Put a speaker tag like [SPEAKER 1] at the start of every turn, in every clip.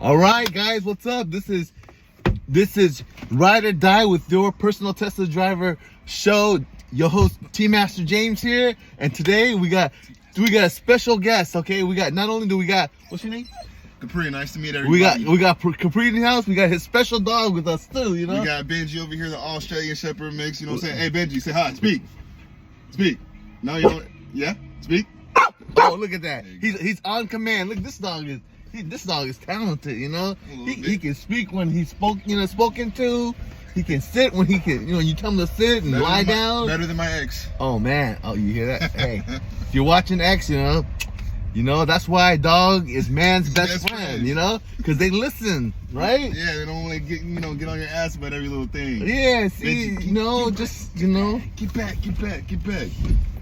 [SPEAKER 1] All right, guys, what's up? This is Ride or Die with your personal Tesla driver show. Your host T Master James here, and today we got a special guest. Okay, we got what's your name?
[SPEAKER 2] Capri. Nice to meet everybody.
[SPEAKER 1] We got Capri in the house. We got his special dog with us too. You know,
[SPEAKER 2] we got Benji over here, the Australian Shepherd mix. You know what I'm saying? Hey Benji, say hi. Speak. No, you don't. Yeah, speak.
[SPEAKER 1] Oh, look at that. He's on command. Look, this dog is talented, you know. He can speak when he's spoken to. He can sit when he can, you tell him to sit and lie down.
[SPEAKER 2] Better than my ex.
[SPEAKER 1] Oh man. Oh, you hear that? Hey, if you're watching X, you know that's why dog is man's best friend, because they listen, right?
[SPEAKER 2] Yeah, they don't want to get on your ass about every little thing.
[SPEAKER 1] Yeah, see,
[SPEAKER 2] Get back.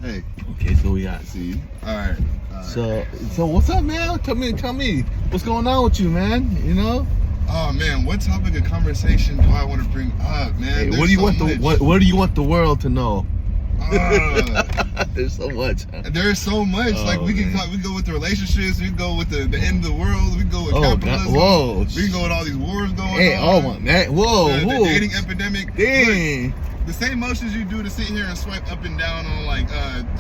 [SPEAKER 2] Hey.
[SPEAKER 1] Okay, so we got.
[SPEAKER 2] See. All right.
[SPEAKER 1] So what's up, man? Tell me what's going on with you, man?
[SPEAKER 2] Oh man, what topic of conversation do I want to bring up, man?
[SPEAKER 1] Hey, what do you want the world to know? There's so much. Huh?
[SPEAKER 2] There's so much. We go with the relationships. We can go with the end of the world. We can go with capitalism.
[SPEAKER 1] Whoa.
[SPEAKER 2] We can go with all these wars going on.
[SPEAKER 1] Hey, oh my man. Whoa.
[SPEAKER 2] The dating epidemic.
[SPEAKER 1] Dang.
[SPEAKER 2] Look, the same motions you do to sit here and swipe up and down on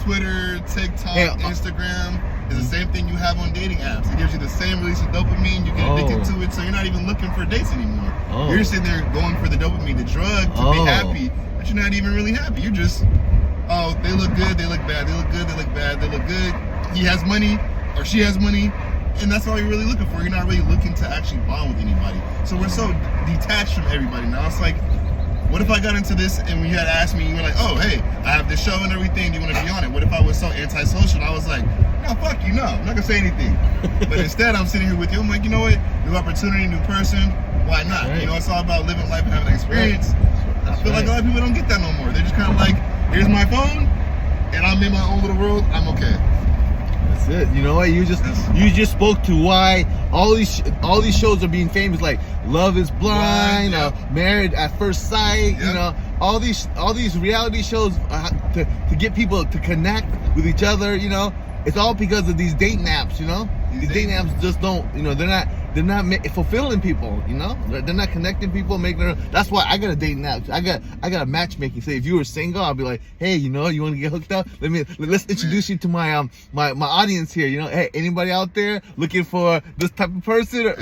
[SPEAKER 2] Twitter, TikTok, Instagram is the same thing you have on dating apps. It gives you the same release of dopamine. You get addicted to it, so you're not even looking for dates anymore. You're sitting there going for the dopamine, the drug, to be happy, but you're not even really happy. You're just, they look good, they look bad, they look good, they look bad, they look good. He has money, or she has money, and that's all you're really looking for. You're not really looking to actually bond with anybody. So we're so detached from everybody now. It's like, what if I got into this and when you had asked me, you were like, oh, hey, I have this show and everything, do you want to be on it? What if I was so antisocial and I was like, no, fuck you, no, I'm not going to say anything. But instead, I'm sitting here with you, I'm like, you know what, new opportunity, new person, why not?
[SPEAKER 1] Right.
[SPEAKER 2] It's all about living life and having an experience. Right. I feel like a lot of people don't get that no more. They're just kind of like, here's my phone, and I'm in my own little world, I'm okay.
[SPEAKER 1] That's it. You know what? You just spoke to why all these shows are being famous, like Love is Blind, Married at First Sight. All these reality shows to get people to connect with each other. It's all because of these dating apps. These dating apps just don't. They're not fulfilling people. They're not connecting people, That's why I got a dating app. I got a matchmaking. Say if you were single, I'll be like, hey, you want to get hooked up? Let's introduce you to my my audience here. Hey, anybody out there looking for this type of person?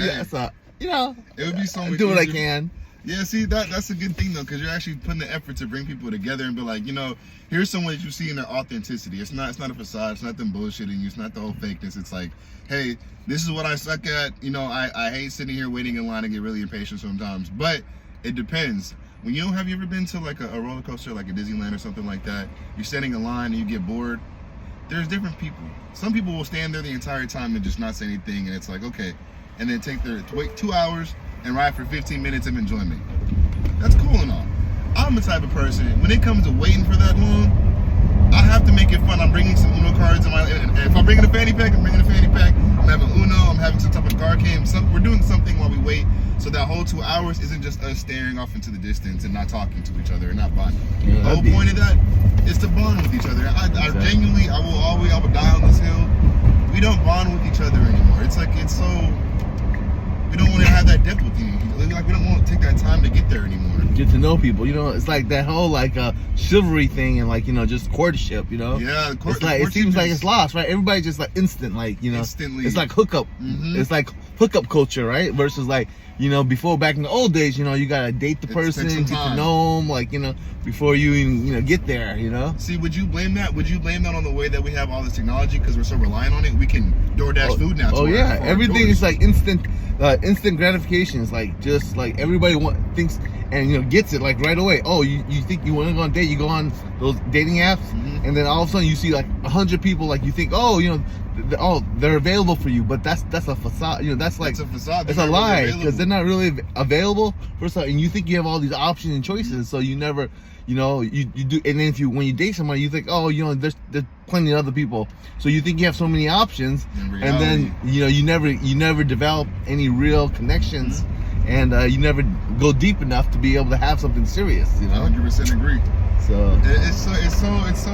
[SPEAKER 2] It would be so much
[SPEAKER 1] do what
[SPEAKER 2] easier.
[SPEAKER 1] I can.
[SPEAKER 2] Yeah, see, that's a good thing though, because you're actually putting the effort to bring people together and be like, here's someone that you see in their authenticity. It's not a facade. It's not them bullshitting you. It's not the whole fakeness. It's like, hey, this is what I suck at. I hate sitting here waiting in line and get really impatient sometimes. But it depends. Have you ever been to like a roller coaster, like a Disneyland or something like that? You're standing in line and you get bored. There's different people. Some people will stand there the entire time and just not say anything, and it's like, okay, and then wait 2 hours and ride for 15 minutes of enjoyment. That's cool and all. I'm the type of person, when it comes to waiting for that long, I have to make it fun. I'm bringing some Uno cards in and if I'm bringing a fanny pack, I'm bringing a fanny pack. I'm having Uno, I'm having some type of card game. We're doing something while we wait, so that whole 2 hours isn't just us staring off into the distance and not talking to each other and not bonding. The whole point of that is to bond with each other. I genuinely, I will die on this hill. We don't bond with each other anymore. It's like, we don't want to have that depth with you. Like, we don't want to take that time to get there anymore.
[SPEAKER 1] Get to know people. It's like that whole chivalry thing and just courtship.
[SPEAKER 2] Yeah,
[SPEAKER 1] it's like it seems like it's lost, right? Everybody's just like instant,
[SPEAKER 2] instantly.
[SPEAKER 1] It's like hookup. Mm-hmm. It's like hookup culture, right? Versus before, back in the old days, you gotta date the person, get to know them, before you even get there.
[SPEAKER 2] See, would you blame that? Would you blame that on the way that we have all this technology because we're so reliant on it? We can DoorDash food now.
[SPEAKER 1] Everything is like instant gratification. It's like just like everybody thinks and gets it like right away. Oh, you think you want to go on a date? You go on those dating apps, and then all of a sudden you see like 100 people. Like you think, they're available for you, but that's a facade. That's like
[SPEAKER 2] it's a facade.
[SPEAKER 1] It's a lie because they're not really available. First of all, and you think you have all these options and choices, so you never. You do, and then when you date somebody, you think, there's plenty of other people, so you think you have so many options, and then you never develop any real connections, and you never go deep enough to be able to have something serious.
[SPEAKER 2] 100% agree.
[SPEAKER 1] So
[SPEAKER 2] it's so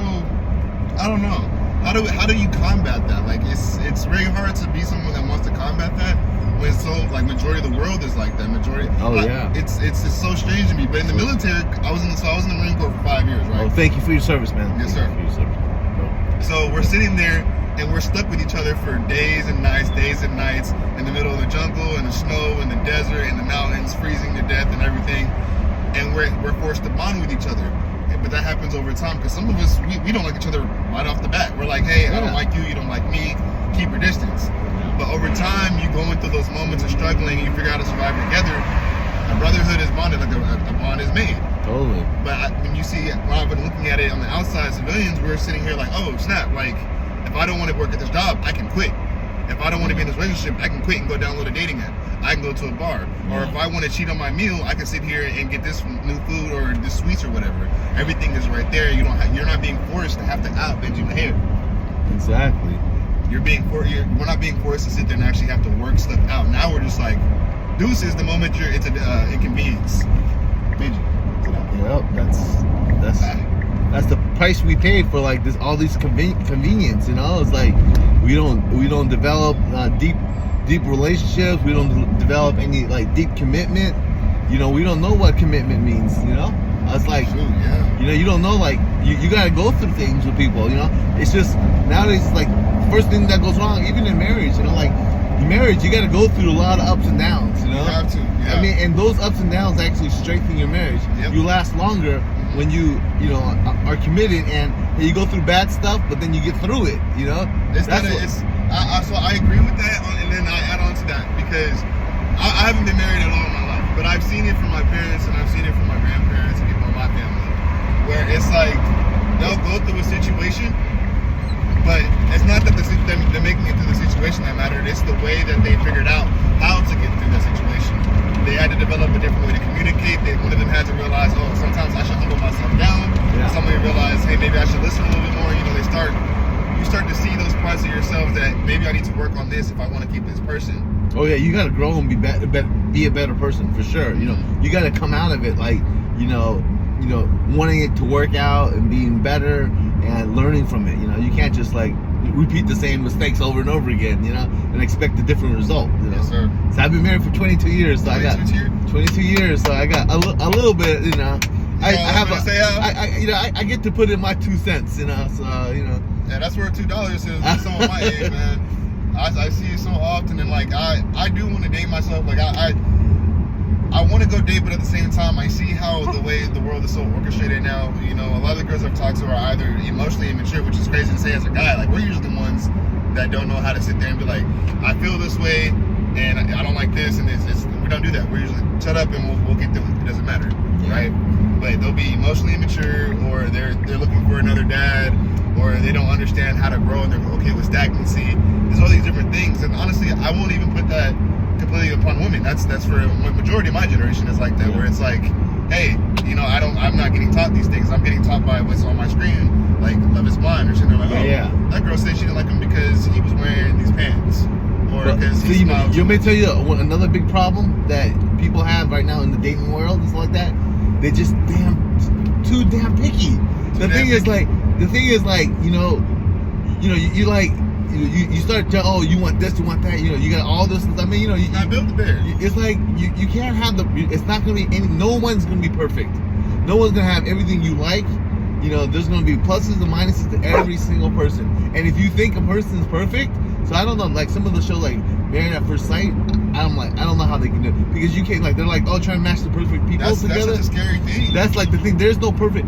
[SPEAKER 2] I don't know. How do you combat that? Like it's very hard to be someone that wants to combat that when so like majority of the world is like that. Majority.
[SPEAKER 1] Oh,
[SPEAKER 2] like,
[SPEAKER 1] yeah.
[SPEAKER 2] It's so strange to me. But in the military, I was in the Marine Corps for 5 years, right?
[SPEAKER 1] Oh, thank you for your service, man.
[SPEAKER 2] Yes, sir.
[SPEAKER 1] Thank you for your service.
[SPEAKER 2] So we're sitting there and we're stuck with each other for days and nights in the middle of the jungle and the snow and the desert and the mountains, freezing to death and everything. And we're forced to bond with each other. But that happens over time because some of us, we don't like each other right off the bat. We're like, hey, I don't like you, you don't like me, keep your distance. But over time, you go into those moments of struggling and you figure out how to survive together. A brotherhood is bonded, like a bond is made.
[SPEAKER 1] Totally.
[SPEAKER 2] But when you see, when I've been looking at it on the outside, civilians, we're sitting here like, oh, snap, like, if I don't want to work at this job, I can quit. If I don't want to be in this relationship, I can quit and go download a dating app. I can go to a bar. Or if I want to cheat on my meal, I can sit here and get this new food or this sweets or whatever. Everything is right there. You're not being forced to have to out Benji my hair.
[SPEAKER 1] Exactly.
[SPEAKER 2] We're not being forced to sit there and actually have to work stuff out. Now we're just like, deuces the moment it's an inconvenience. Benji.
[SPEAKER 1] Yep, that's the price we pay for like this, all these convenience. You know, it's like we don't develop deep relationships. We don't develop any like deep commitment. You know, we don't know what commitment means. You know, it's like you know, you don't know, like you got to go through things with people. You know, it's just nowadays like first thing that goes wrong, even in marriage. You know, like in marriage, you got to go through a lot of ups and downs. You know,
[SPEAKER 2] you have to. Yeah.
[SPEAKER 1] I mean, and those ups and downs actually strengthen your marriage.
[SPEAKER 2] Yep. You
[SPEAKER 1] last longer when you know are committed and you go through bad stuff, but then you get through it. You know,
[SPEAKER 2] so I agree with that, and then I add on to that because I haven't been married at all in my life, but I've seen it from my parents and I've seen it from my grandparents and people in my family, where it's like they'll go through a situation, but it's not that they're making it through the situation that mattered. It's the way that they figured out how to get through that situation. They had to develop a different way to communicate. One of them had to realize, oh, sometimes I should humble myself down. Yeah. Somebody realized, hey, maybe I should listen a little bit more. You know, you start to see those parts of yourself that maybe I need to work on this if I want to keep this person.
[SPEAKER 1] Oh yeah, you gotta grow and be a better person for sure. You know, you gotta come out of it like, you know, wanting it to work out and being better and learning from it. You know, you can't just like repeat the same mistakes over and over again, you know, and expect a different result. You know?
[SPEAKER 2] Yes, sir.
[SPEAKER 1] So I've been married for 22 years, so 22 years, so I got a little bit, you know. I get to put in my 2 cents, you know. So you know.
[SPEAKER 2] Yeah, that's where $2 is. Someone my age, man. I see it so often, and like I do want to date myself. Like I want to go date, but at the same time, I see how the way the world is so orchestrated now. You know, a lot of the girls I've talked to are either emotionally immature, which is crazy to say as a guy. Like, we're usually the ones that don't know how to sit there and be like, I feel this way, and I don't like this, and we don't do that. We're usually shut up and we'll get through it. It doesn't matter, right? But they'll be emotionally immature, or they're looking for another dad, or they don't understand how to grow, and they're okay with stagnancy. There's all these different things, and honestly, I won't even put that completely upon women. That's for a majority of my generation is like that, where it's like, hey, you know, I'm not getting taught these things. I'm getting taught by what's on my screen, like Love Is Blind or something. Like, that girl said she didn't like him because he was wearing these pants, or because he smiled.
[SPEAKER 1] You may tell you another big problem that people have right now in the dating world and stuff like that. They're just too damn picky. The thing is like, you know, you like. You start to, oh, you want this, you want that, you know, you got all this. I mean, you know,
[SPEAKER 2] I built the bear.
[SPEAKER 1] It's like you can't have it's not gonna be no one's gonna be perfect. No one's gonna have everything you like. You know, there's gonna be pluses and minuses to every single person. And if you think a person is perfect, so I don't know, like some of the shows like Married at First Sight, I don't know how they can do it, because you can't, like, they're like, oh, trying to match the perfect people together.
[SPEAKER 2] That's such a scary thing.
[SPEAKER 1] That's like the thing. There's no perfect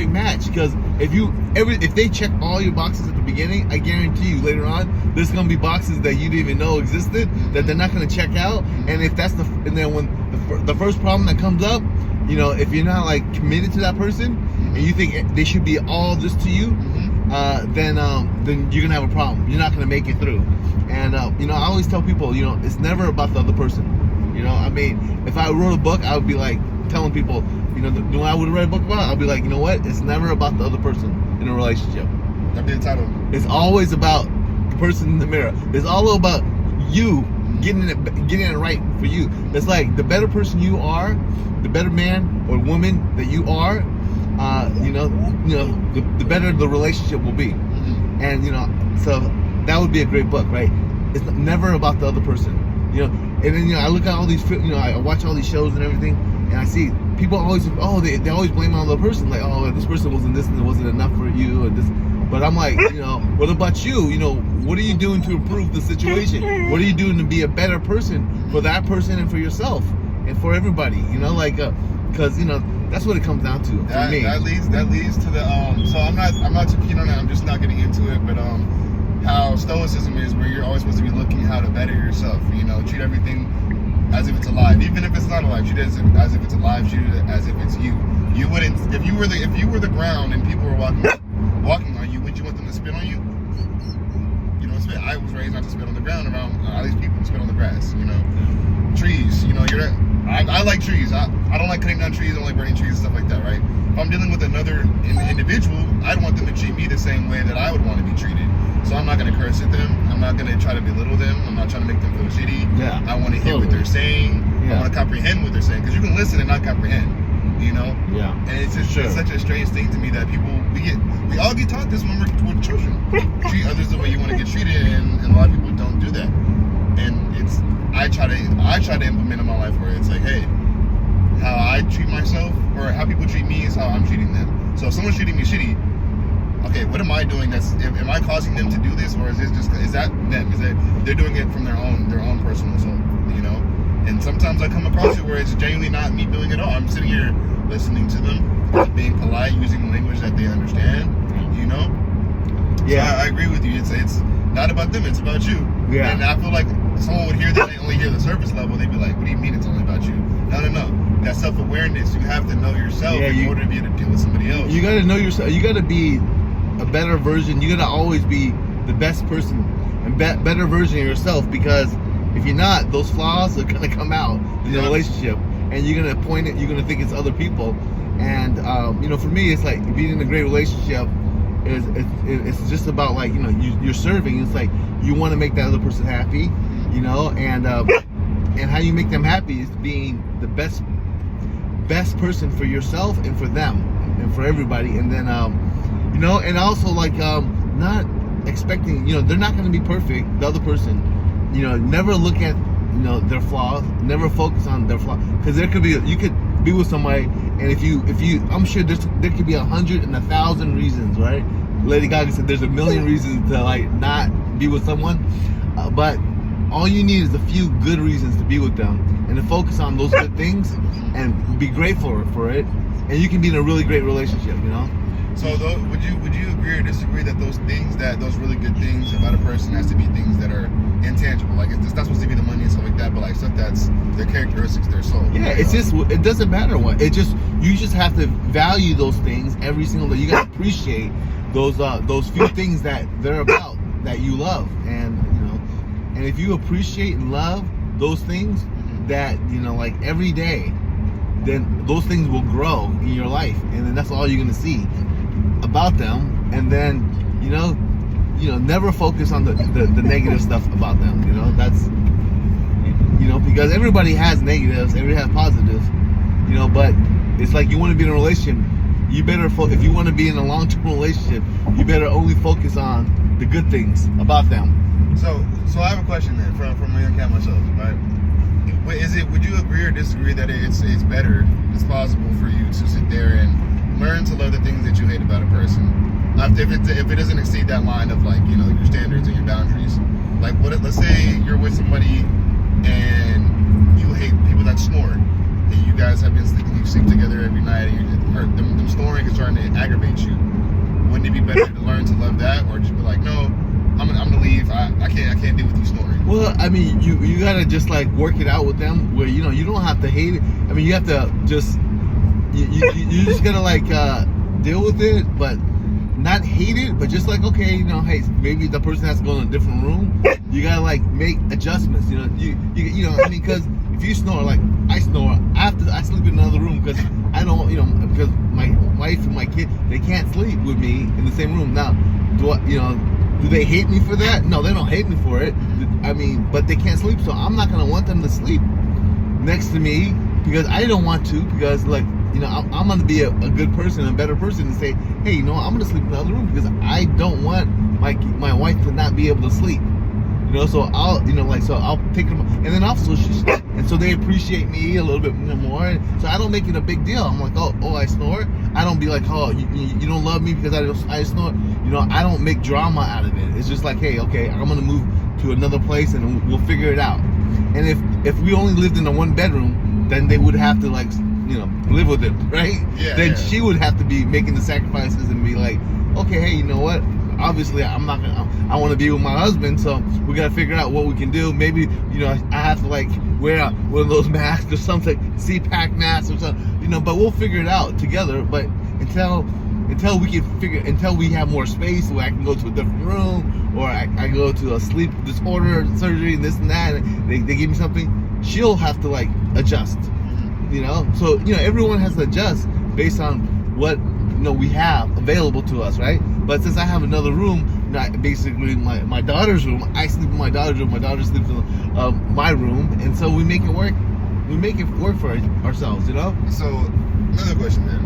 [SPEAKER 1] match, because if they check all your boxes at the beginning, I guarantee you later on there's gonna be boxes that you didn't even know existed that they're not gonna check out. And if that's and then when the first problem that comes up, you know, if you're not like committed to that person and you think they should be all this to you, then you're gonna have a problem. You're not gonna make it through. And you know, I always tell people, you know, it's never about the other person. You know, I mean, if I wrote a book, I would be like telling people, you know, when I would write a book about it, I'll be like, you know what? It's never about the other person in a relationship.
[SPEAKER 2] That'd be the title.
[SPEAKER 1] It's always about the person in the mirror. It's all about you getting it right for you. It's like the better person you are, the better man or woman that you are, you know, the better the relationship will be. And you know, so that would be a great book, right? It's never about the other person. You know, and then I look at all these, I watch all these shows and everything, and I see people always, they always blame on the other person, like, this person wasn't this and it wasn't enough for you and this. But I'm like, what about you? What are you doing to improve the situation? What are you doing to be a better person for that person and for yourself and for everybody? Because that's what it comes down to for me.
[SPEAKER 2] That leads to the So I'm not too keen on that. I'm just not getting into it. But how stoicism is, where you're always supposed to be looking how to better yourself. Treat everything as if it's alive, even if it's not alive. Treat it as if it's alive. Treat it as if it's you. You wouldn't, if you were the ground and people were walking on you, would you want them to spit on you? I was raised not to spit on the ground around all these people, to spit on the grass. Trees. I like trees. I don't like cutting down trees. I don't like burning trees and stuff like that. Right? If I'm dealing with another individual, I'd want them to treat me the same way that I would want to be treated. So I'm not going to curse at them. I'm not going to try to belittle them. I'm not trying to make them feel shitty.
[SPEAKER 1] Yeah.
[SPEAKER 2] I want to hear what they're saying.
[SPEAKER 1] Yeah.
[SPEAKER 2] I want to comprehend what they're saying, because you can listen and not comprehend.
[SPEAKER 1] Yeah.
[SPEAKER 2] And it's just it's such a strange thing to me that we all get taught this when we're children. Treat others the way you want to get treated, and a lot of people don't do that. And I try to implement in my life where it's like, hey, how I treat myself or how people treat me is how I'm treating them. So if someone's treating me shitty, okay, what am I doing? Am I causing them to do this, or is that them? Is that they're doing it from their own personal soul? And sometimes I come across it where it's genuinely not me doing it all. I'm sitting here listening to them, being polite, using language that they understand.
[SPEAKER 1] Yeah.
[SPEAKER 2] So I agree with you. It's not about them. It's about you.
[SPEAKER 1] Yeah.
[SPEAKER 2] And I feel like someone would hear that they only hear the surface level. They'd be like, "What do you mean it's only about you?" No. That self-awareness. You have to know yourself in order to be able to deal with somebody else.
[SPEAKER 1] You got to know yourself. You got to be a better version. You got to always be the best person and better version of yourself, because if you're not, those flaws are going to come out in the relationship, and you're going to point it. You're going to think it's other people. And for me, it's like being in a great relationship. It's just about you're serving. It's like you want to make that other person happy, and how you make them happy is being the best person for yourself and for them and for everybody. And then and also not expecting, they're not going to be perfect, the other person. Never look at their flaws. Never focus on their flaws, because you could be with somebody, and if you I'm sure there could be 100 and 1,000 reasons, right? Lady Gaga said there's a million reasons to not be with someone, but all you need is a few good reasons to be with them, and to focus on those good things and be grateful for it, and you can be in a really great relationship.
[SPEAKER 2] So would you agree or disagree that those really good things about a person has to be things that are intangible? Like, it's not supposed to be the money and stuff like that, but stuff that's their characteristics, their soul.
[SPEAKER 1] Yeah, it's just, it doesn't matter what. You just have to value those things every single day. You gotta appreciate those few things that they're about, that you love, and if you appreciate and love those things, that every day, then those things will grow in your life, and then that's all you're gonna see about them. And then never focus on the negative stuff about them. That's because everybody has negatives, everybody has positives, but it's like, you want to be in a relationship, you better if you want to be in a long-term relationship, you better only focus on the good things about them.
[SPEAKER 2] So I have a question then from a young cat myself, right? Would you agree or disagree that it's possible for you to sit there and learn to love the things that you hate about a person, if it doesn't exceed that line of your standards and your boundaries? Let's say you're with somebody and you hate people that snore, and you guys have been sleep together every night, and them snoring is starting to aggravate you. Wouldn't it be better to learn to love that, or just be like, no, I'm gonna leave. I can't deal with you snoring?
[SPEAKER 1] Well, I mean, you gotta just work it out with them, where you don't have to hate it. I mean, you have to just you just gotta deal with it, but not hate it, but just okay, hey, maybe the person has to go in a different room. You gotta make adjustments. I mean, because if you snore, I snore, I sleep in another room, because I don't, because my wife and my kid, they can't sleep with me in the same room. Now, do they hate me for that? No, they don't hate me for it. I mean, but they can't sleep, so I'm not gonna want them to sleep next to me, because I don't want to, because I'm gonna be a good person, a better person, and say, hey, I'm gonna sleep in the other room, because I don't want my wife to not be able to sleep. you know. So I'll, you know, like, so I'll take them, and then also and so they appreciate me a little bit more. So I don't make it a big deal. I'm like, oh, I snore. I don't be like, oh, you don't love me because I snore. You know, I don't make drama out of it. It's just like, hey, okay, I'm gonna move to another place and we'll figure it out. And if we only lived in a 1-bedroom, then they would have to, like, you know, live with it, right?
[SPEAKER 2] Yeah.
[SPEAKER 1] Then she would have to be making the sacrifices and be like, okay, hey, you know what? Obviously, I'm not gonna. I want to be with my husband, so we gotta figure out what we can do. Maybe, you know, I have to, like, wear one of those masks or something, CPAC masks or something, you know. But we'll figure it out together. But until we have more space, where I can go to a different room, or I go to a sleep disorder surgery and this and that, and they give me something, she'll have to, like, adjust, you know. So, you know, everyone has to adjust based on what, you know, we have available to us, right? But since I have another room, basically my daughter's room, I sleep in my daughter's room, my daughter sleeps in my room, and so we make it work. We make it work for ourselves, you know.
[SPEAKER 2] So another question then: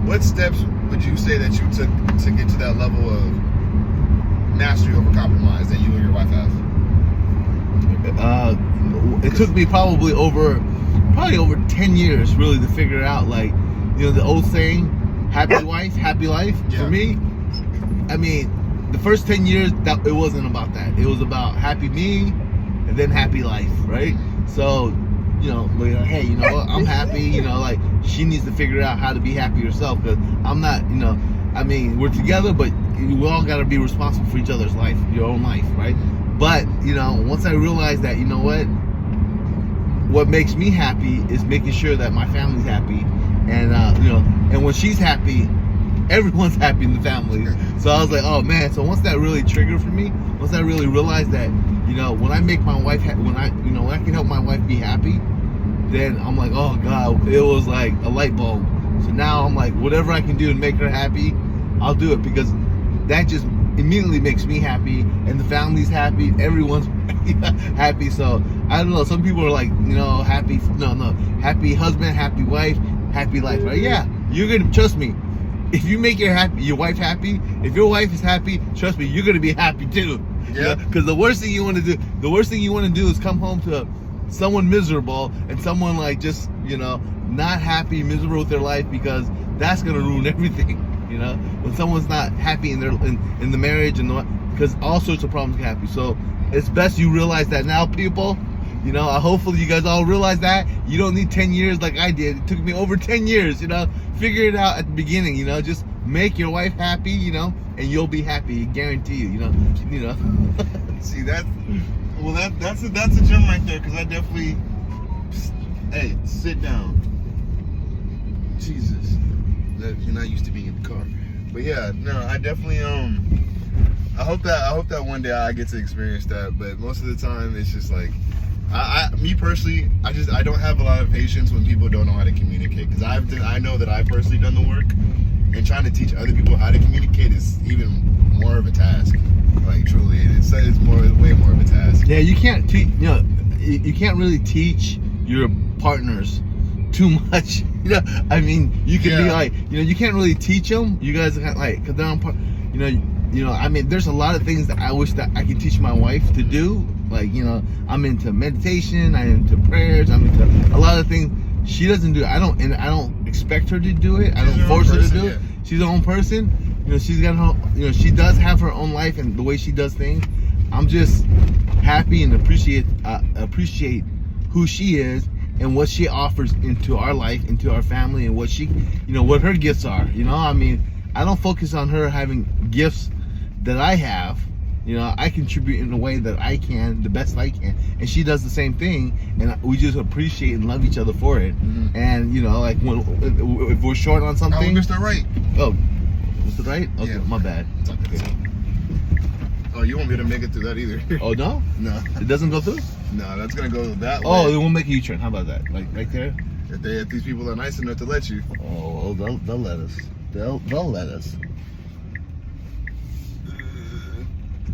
[SPEAKER 2] what steps would you say that you took to get to that level of mastery over compromise that you and your wife have?
[SPEAKER 1] It took me probably over 10 years really to figure out, like, you know, the old saying, happy wife, happy life.
[SPEAKER 2] Yeah.
[SPEAKER 1] For me, I mean, the first 10 years, that it wasn't about that. It was about happy me and then happy life, right? So, you know, like, hey, you know what, I'm happy, you know, like, she needs to figure out how to be happy herself, because I'm not, you know, I mean, we're together, but we all got to be responsible for each other's life, your own life, right? But, you know, once I realized that, you know what makes me happy is making sure that my family's happy, and you know, and when she's happy, everyone's happy in the family. So I was like, oh man. So once that really triggered for me, once I really realized that, you know, when I make my wife when I can help my wife be happy, then I'm like, oh God, it was like a light bulb. So now I'm like, whatever I can do to make her happy, I'll do it, because that just immediately makes me happy, and the family's happy, everyone's happy. So I don't know, some people are like, you know, happy happy husband, happy wife, happy life, right? Yeah, you're gonna, trust me, if you make your wife happy, if your wife is happy, trust me, you're gonna be happy too.
[SPEAKER 2] Yeah.
[SPEAKER 1] Because the worst thing you want to do is come home to someone miserable, and someone, like, just, you know, not happy, miserable with their life, because that's gonna ruin everything. You know, when someone's not happy in the marriage, and because all sorts of problems can happen. So it's best you realize that now, people. You know, hopefully you guys all realize that you don't need 10 years like I did. It took me over 10 years. You know, figure it out at the beginning. You know, just make your wife happy. You know, and you'll be happy. Guarantee you. You know.
[SPEAKER 2] See that? Well, that's a gem right there, because I definitely. Hey, sit down. Jesus, you're not used to being in the car. But yeah, no, I definitely I hope that one day I get to experience that. But most of the time, it's just like, me personally, I don't have a lot of patience when people don't know how to communicate, because I know that I've personally done the work, and trying to teach other people how to communicate is even more of a task. Like, truly, it's way more of a task.
[SPEAKER 1] Yeah, you can't teach. You know, you can't really teach your partners too much. You know, I mean, you can be like, you know, you can't really teach them. You guys are like, because they're on part. You know. I mean, there's a lot of things that I wish that I could teach my wife to do. Like, you know, I'm into meditation, I'm into prayers, I'm into a lot of things she doesn't do. I don't expect her to do it. I don't force her to do it. She's her own person. You know, she's got her. You know, she does have her own life and the way she does things. I'm just happy and appreciate who she is and what she offers into our life, into our family, and what she, you know, what her gifts are. You know, I mean, I don't focus on her having gifts that I have. You know, I contribute in a way that I can, the best I can, and she does the same thing, and we just appreciate and love each other for it. Mm-hmm. And, you know, like, if we're short on something.
[SPEAKER 2] Oh, Mr. Right.
[SPEAKER 1] Oh, Mr. Right? Okay, yeah. My bad.
[SPEAKER 2] Okay. Oh, you won't be able to make it through that either.
[SPEAKER 1] Oh, no?
[SPEAKER 2] No.
[SPEAKER 1] It doesn't go through?
[SPEAKER 2] No, that's gonna go that way.
[SPEAKER 1] Oh, it won't make a U-turn. How about that? Like, right there?
[SPEAKER 2] If these people are nice enough to let you.
[SPEAKER 1] Oh, they'll let us. They'll let us.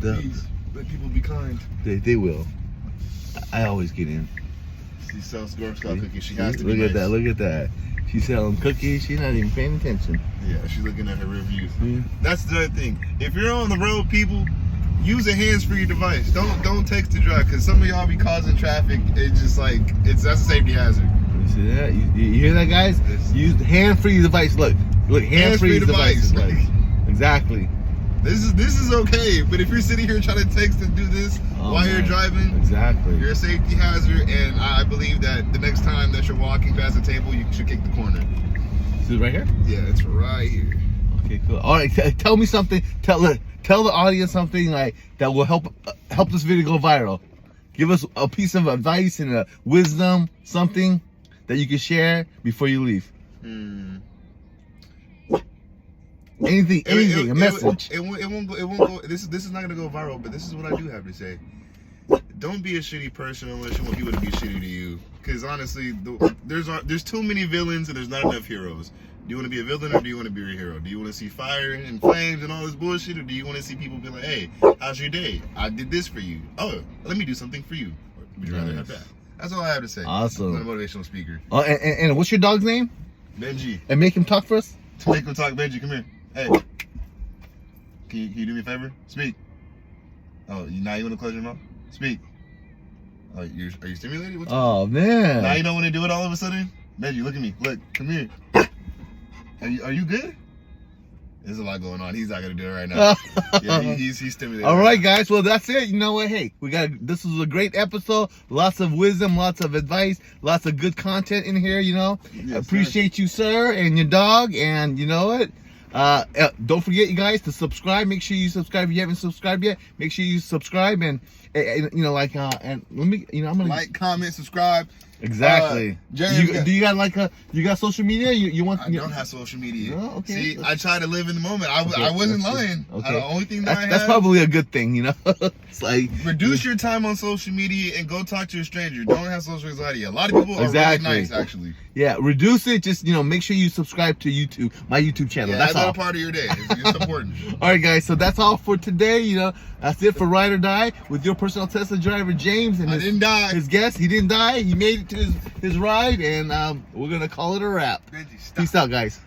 [SPEAKER 2] Please, let people be kind.
[SPEAKER 1] They will. I always get in.
[SPEAKER 2] She sells Girl Scout cookies. She has to
[SPEAKER 1] look
[SPEAKER 2] be
[SPEAKER 1] at that. Look at that. She's selling cookies. She's not even paying attention.
[SPEAKER 2] Yeah, she's looking at her reviews.
[SPEAKER 1] Yeah.
[SPEAKER 2] That's the other thing. If you're on the road, people, use a hands-free device. Don't text and drive, because some of y'all be causing traffic. It's just like that's a safety hazard.
[SPEAKER 1] You see that? You hear that, guys? Use hand-free device. Look, hands-free devices. Like, exactly.
[SPEAKER 2] This is okay, but if you're sitting here trying to text and do this while you're driving,
[SPEAKER 1] exactly,
[SPEAKER 2] you're a safety hazard. And I believe that the next time that you're walking past the table, you should kick the corner.
[SPEAKER 1] Is it right here?
[SPEAKER 2] Yeah, it's right here.
[SPEAKER 1] Okay, cool. All right, tell me something. Tell the audience something like that will help this video go viral. Give us a piece of advice and a wisdom, something that you can share before you leave. Anything, a message.
[SPEAKER 2] It won't go. This is not gonna go viral, but this is what I do have to say. Don't be a shitty person unless you want people to be shitty to you. Because honestly, there's too many villains and there's not enough heroes. Do you want to be a villain or do you want to be a hero? Do you want to see fire and flames and all this bullshit, or do you want to see people be like, hey, how's your day? I did this for you. Oh, let me do something for you. Or would you rather have that? That's all I have to say.
[SPEAKER 1] Awesome.
[SPEAKER 2] I'm a motivational speaker.
[SPEAKER 1] Oh, and what's your dog's name?
[SPEAKER 2] Benji.
[SPEAKER 1] And make him talk for us.
[SPEAKER 2] Make him talk. Benji, come here. Hey. Can you do me a favor? Speak. Oh, now you want to close your mouth? Speak. Oh, are you stimulated? What's
[SPEAKER 1] oh, man.
[SPEAKER 2] Now you don't want to do it all of a sudden? Benji, look at me. Look, come here. Are you good? There's a lot going on. He's not gonna do it right now. Yeah, he's stimulated.
[SPEAKER 1] All right, guys. Well, that's it. You know what? Hey, this was a great episode. Lots of wisdom, lots of advice, lots of good content in here. You know,
[SPEAKER 2] yes,
[SPEAKER 1] appreciate you, sir, and your dog. And you know what? Don't forget, you guys, to subscribe. Make sure you subscribe if you haven't subscribed yet. Make sure you subscribe and you know, and let me, you know, I'm gonna
[SPEAKER 2] like, comment, subscribe.
[SPEAKER 1] Exactly.
[SPEAKER 2] Do
[SPEAKER 1] you got you got social media? You want?
[SPEAKER 2] I don't have social media.
[SPEAKER 1] No? Okay.
[SPEAKER 2] See, I try to live in the moment. I wasn't lying.
[SPEAKER 1] Okay.
[SPEAKER 2] The only thing that
[SPEAKER 1] that's probably a good thing, you know. It's like
[SPEAKER 2] reduce your time on social media and go talk to a stranger. Don't have social anxiety. A lot of people are really nice, actually.
[SPEAKER 1] Yeah, reduce it. Just, you know, make sure you subscribe to my YouTube channel.
[SPEAKER 2] Yeah, that's all a part of your day. It's important.
[SPEAKER 1] All right, guys. So that's all for today. You know, that's it for Ride or Die with your personal Tesla driver James and his guest. He didn't die. He made it to his ride, and we're gonna call it a wrap. Peace out, guys.